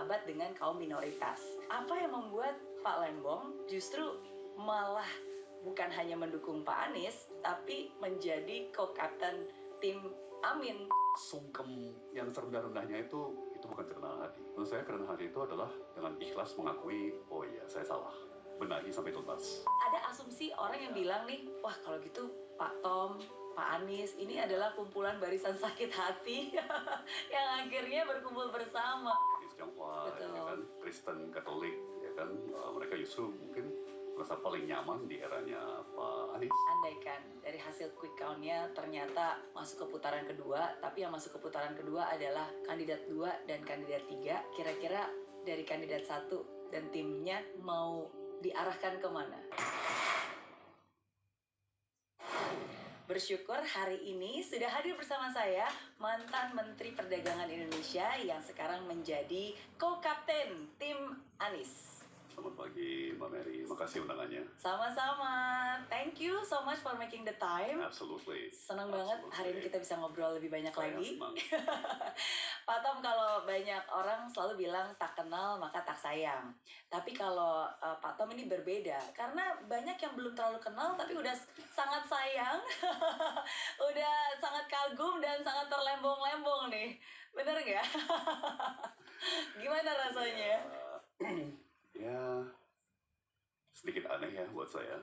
bersahabat dengan kaum minoritas. Apa yang membuat Pak Lembong justru malah bukan hanya mendukung Pak Anies, tapi menjadi co-captain tim Amin? Sungkem yang serendah-rendahnya itu bukan karena hati. Menurut saya karena hati itu adalah dengan ikhlas mengakui, oh iya saya salah, benahi sampai tuntas. Ada asumsi orang yang bilang nih, wah kalau gitu Pak Tom, Pak Anies ini adalah kumpulan barisan sakit hati yang akhirnya berkumpul bersama. Tionghoa, Betul. ya kan, Kristen, Katolik, ya kan, mereka justru mungkin merasa paling nyaman di eranya Pak Anies. Andaikan dari hasil quick count-nya ternyata masuk ke putaran kedua, tapi yang masuk ke putaran kedua adalah kandidat 2 dan kandidat 3, kira-kira dari kandidat 1 dan timnya mau diarahkan kemana? Bersyukur hari ini sudah hadir bersama saya mantan Menteri Perdagangan Indonesia yang sekarang menjadi co-kapten tim Anies. Selamat pagi Mbak Mary, makasih undangannya. Sama-sama, thank you so much for making the time. Absolutely. Senang banget hari ini kita bisa ngobrol lebih banyak lagi. Senang. Pak Tom, kalau banyak orang selalu bilang tak kenal maka tak sayang. Tapi kalau Pak Tom ini berbeda, karena banyak yang belum terlalu kenal tapi udah sangat sayang, udah sangat kagum dan sangat terlembong-lembong nih. Bener nggak? Gimana rasanya? Ya, sedikit aneh ya buat saya.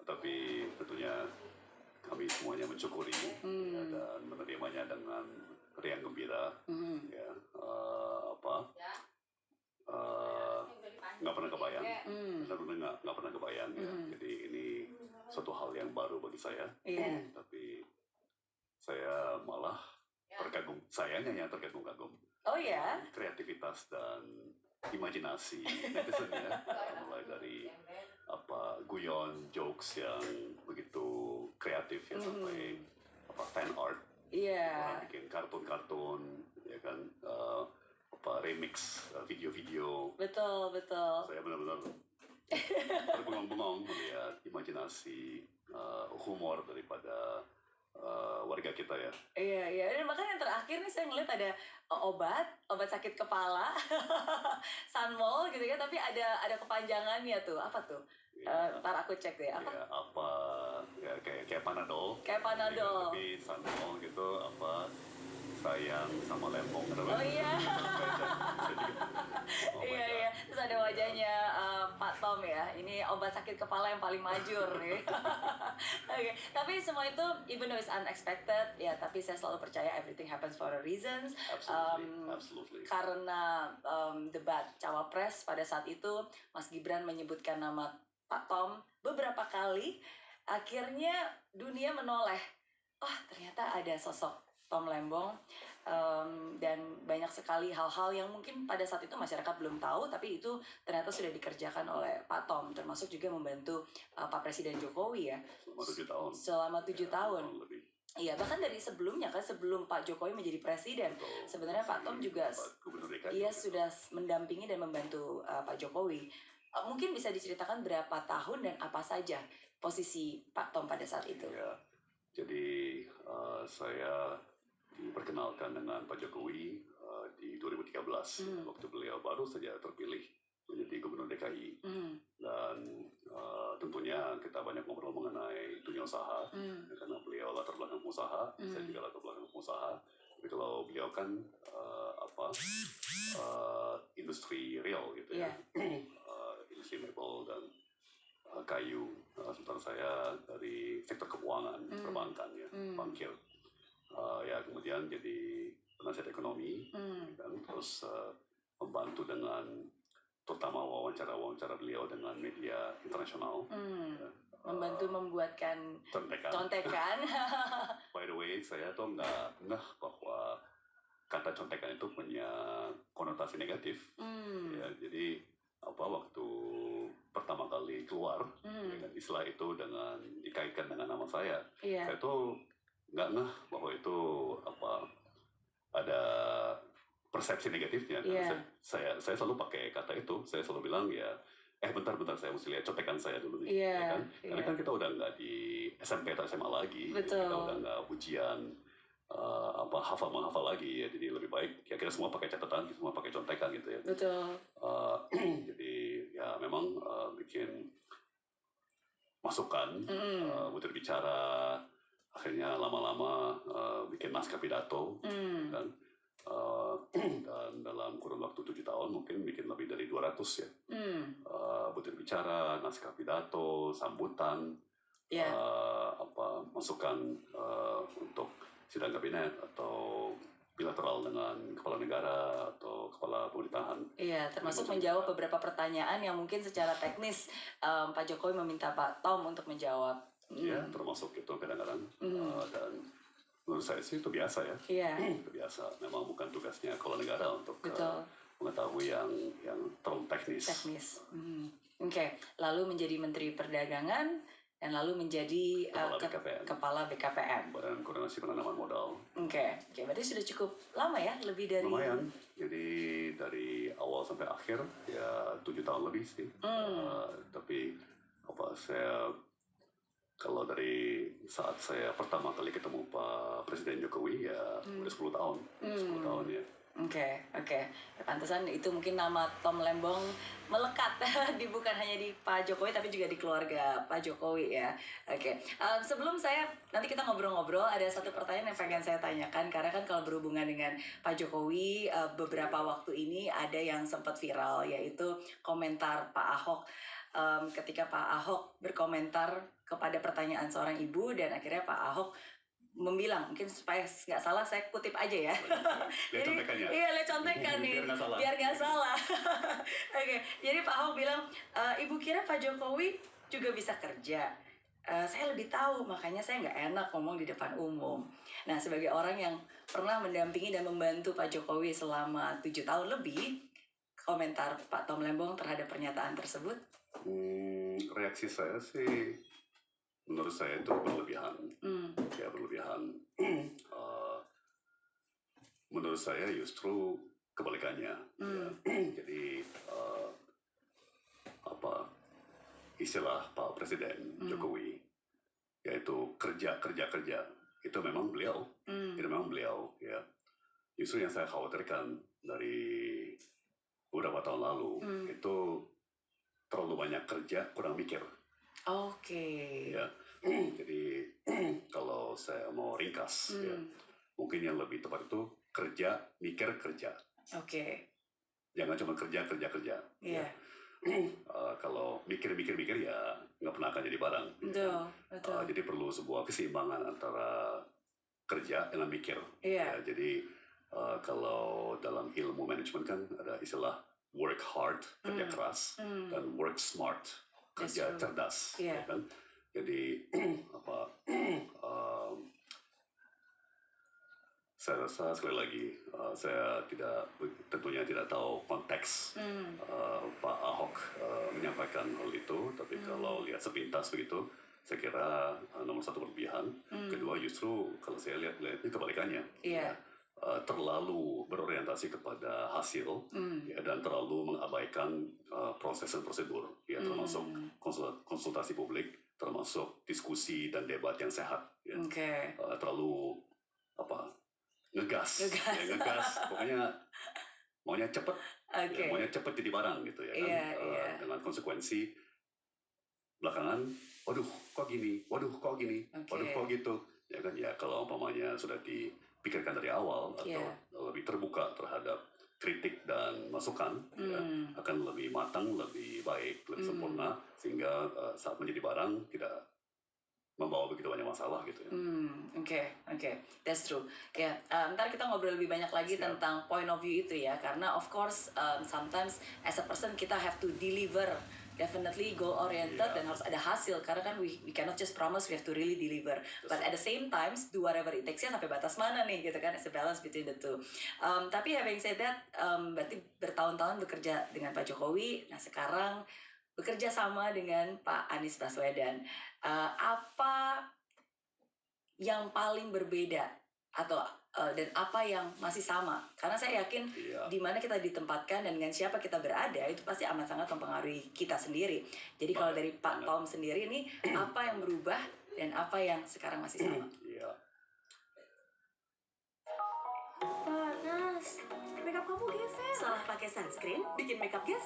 Tapi tentunya kami semuanya mensyukuri ya, dan menerimanya dengan riang gembira. Ya, nggak pernah kebayang, nggak pernah kebayang ya. Jadi ini suatu hal yang baru bagi saya. Tapi saya malah terkagum, sayangnya yang terkagum-kagum. Oh ya? Kreativitas dan imajinasi netizen ya, mulai dari guyon, jokes yang begitu kreatif ya, sampai fan art, orang bikin kartun-kartun ya kan, remix video-video. Betul. Saya benar-benar terbengong-bengong melihat imajinasi, humor daripada warga kita ya. Iya. Dan bahkan yang terakhir nih saya ngeliat ada obat sakit kepala, Sunmol gitu kan, tapi ada kepanjangannya tuh. Apa tuh? Ntar aku cek deh. Kayak Panadol. Kayak Panadol. Tapi Sunmol gitu sayang sama lembong. Oh iya. Iya. Terus ada wajahnya Pak Tom ya. Ini obat sakit kepala yang paling majur nih. Okay. Tapi semua itu even though it's unexpected ya, tapi saya selalu percaya everything happens for a reason. Absolutely. Karena debat cawapres pada saat itu Mas Gibran menyebutkan nama Pak Tom beberapa kali, akhirnya dunia menoleh. Oh, ternyata ada sosok Tom Lembong, dan banyak sekali hal-hal yang mungkin pada saat itu masyarakat belum tahu, tapi itu ternyata sudah dikerjakan oleh Pak Tom, termasuk juga membantu Pak Presiden Jokowi ya. Selama 7 tahun. Iya, bahkan dari sebelumnya kan, sebelum Pak Jokowi menjadi presiden, sebenarnya Pak Tom juga sudah mendampingi dan membantu Pak Jokowi. Mungkin bisa diceritakan berapa tahun dan apa saja posisi Pak Tom pada saat itu? Ya, jadi saya diperkenalkan dengan Pak Jokowi di 2013 waktu beliau baru saja terpilih menjadi Gubernur DKI. Dan tentunya kita banyak ngobrol mengenai dunia usaha, karena beliau latar belakang usaha, saya juga latar belakang usaha. Tapi kalau beliau kan industri real gitu ya, industri mebel dan kayu. Sementara saya dari sektor keuangan, perbankan ya, bankir. Ya kemudian jadi penasihat ekonomi, kan, terus membantu dengan terutama wawancara beliau dengan media internasional, membantu membuatkan contekan. By the way, saya tuh nggak ngeh bahwa kata contekan itu punya konotasi negatif. Ya, jadi waktu pertama kali keluar dengan istilah itu dengan dikaitkan dengan nama saya tuh nggak ngeh bahwa itu ada persepsi negatifnya. Karena saya selalu pakai kata itu. Saya selalu bilang ya, bentar saya mesti lihat contekan saya dulu nih. Ya kan? Karena kan kita udah nggak di SMP atau SMA lagi. Betul. Kita udah nggak ujian hafal lagi ya. Jadi lebih baik ya kita semua pakai catatan, semua pakai contekan gitu ya. Betul. Jadi ya memang bikin masukan, butir bicara, akhirnya lama-lama bikin naskah pidato, kan? Dan dalam kurun waktu 7 tahun mungkin bikin lebih dari 200 ya. Butir bicara, naskah pidato, sambutan, masukan untuk sidang kabinet atau bilateral dengan kepala negara atau kepala pemerintahan. Iya, termasuk menjawab beberapa pertanyaan yang mungkin secara teknis Pak Jokowi meminta Pak Tom untuk menjawab. Iya, termasuk itu kadang-kadang. Dan menurut saya sih itu biasa ya. Itu biasa. Memang bukan tugasnya kepala negara untuk mengetahui yang terlalu teknis. Oke. Lalu menjadi Menteri Perdagangan dan lalu menjadi Kepala BKPM. Badan Koordinasi Penanaman Modal. Oke, berarti sudah cukup lama ya, lebih dari... Lumayan, jadi dari awal sampai akhir ya 7 tahun lebih sih. Tapi saya kalau dari saat saya pertama kali ketemu Pak Presiden Jokowi ya udah 10 tahun. 10 tahun ya. Oke. Pantesan itu mungkin nama Tom Lembong melekat bukan hanya di Pak Jokowi tapi juga di keluarga Pak Jokowi ya. Oke. Sebelum nanti kita ngobrol-ngobrol, ada satu pertanyaan yang pengen saya tanyakan karena kan kalau berhubungan dengan Pak Jokowi beberapa waktu ini ada yang sempat viral, yaitu komentar Pak Ahok ketika Pak Ahok berkomentar kepada pertanyaan seorang ibu, dan akhirnya Pak Ahok membilang, mungkin supaya nggak salah saya kutip aja ya. Lihat contekannya. Iya, lihat contekan nih. Biar nggak salah. Oke. Jadi Pak Ahok bilang, ibu kira Pak Jokowi juga bisa kerja. Saya lebih tahu, makanya saya nggak enak ngomong di depan umum. Nah, sebagai orang yang pernah mendampingi dan membantu Pak Jokowi selama 7 tahun lebih, komentar Pak Tom Lembong terhadap pernyataan tersebut? Reaksi saya sih, menurut saya itu berlebihan. Ya, berlebihan. Menurut saya justru kebalikannya. Ya. Jadi istilah Pak Presiden Jokowi yaitu kerja, itu memang beliau. Itu memang beliau. Ya. Justru yang saya khawatirkan dari beberapa tahun lalu itu terlalu banyak kerja, kurang mikir. Oke. Ya. Jadi kalau saya mau ringkas, ya, mungkin yang lebih tepat itu kerja, mikir, kerja. Oke. Jangan cuma kerja. Iya. Kalau mikir ya nggak pernah akan jadi barang. Betul. Jadi perlu sebuah keseimbangan antara kerja dengan mikir. Iya. Ya, jadi kalau dalam ilmu manajemen kan ada istilah work hard, kerja keras, dan work smart, kerja cerdas. Yeah. Ya kan? Jadi saya rasa sekali lagi saya tentunya tidak tahu konteks Pak Ahok menyampaikan hal itu, tapi kalau lihat sepintas begitu, saya kira nomor satu berlebihan, kedua justru kalau saya lihat ini kebalikannya. Yeah. Terlalu berorientasi kepada hasil ya, dan terlalu mengabaikan proses dan prosedur ya, termasuk konsultasi publik, termasuk diskusi dan debat yang sehat ya. Terlalu ngegas. Pokoknya maunya cepet, ya, maunya cepet jadi barang gitu ya kan. Dengan konsekuensi belakangan, waduh kok gini, waduh kok gitu ya kan. Ya kalau umpamanya sudah dipikirkan dari awal atau lebih terbuka terhadap kritik dan masukan, ya, akan lebih matang, lebih baik, lebih sempurna, sehingga saat menjadi barang tidak membawa begitu banyak masalah gitu ya. Oke, that's true. Ya, ntar kita ngobrol lebih banyak lagi tentang point of view itu ya, karena of course sometimes as a person kita have to deliver, definitely goal oriented, dan harus ada hasil, karena kan we cannot just promise, we have to really deliver. But at the same time do whatever it takes ya, sampai batas mana nih gitu kan, it's a balance between the two. Tapi having said that, berarti bertahun-tahun bekerja dengan Pak Jokowi, nah sekarang bekerja sama dengan Pak Anies Baswedan. Apa yang paling berbeda atau dan apa yang masih sama? Karena saya yakin di mana kita ditempatkan dan dengan siapa kita berada itu pasti amat sangat mempengaruhi kita sendiri. Jadi kalau dari Pak Tom sendiri ini, apa yang berubah dan apa yang sekarang masih sama? Panas, makeup kamu geser. Salah pakai sunscreen. sunscreen bikin makeup geser.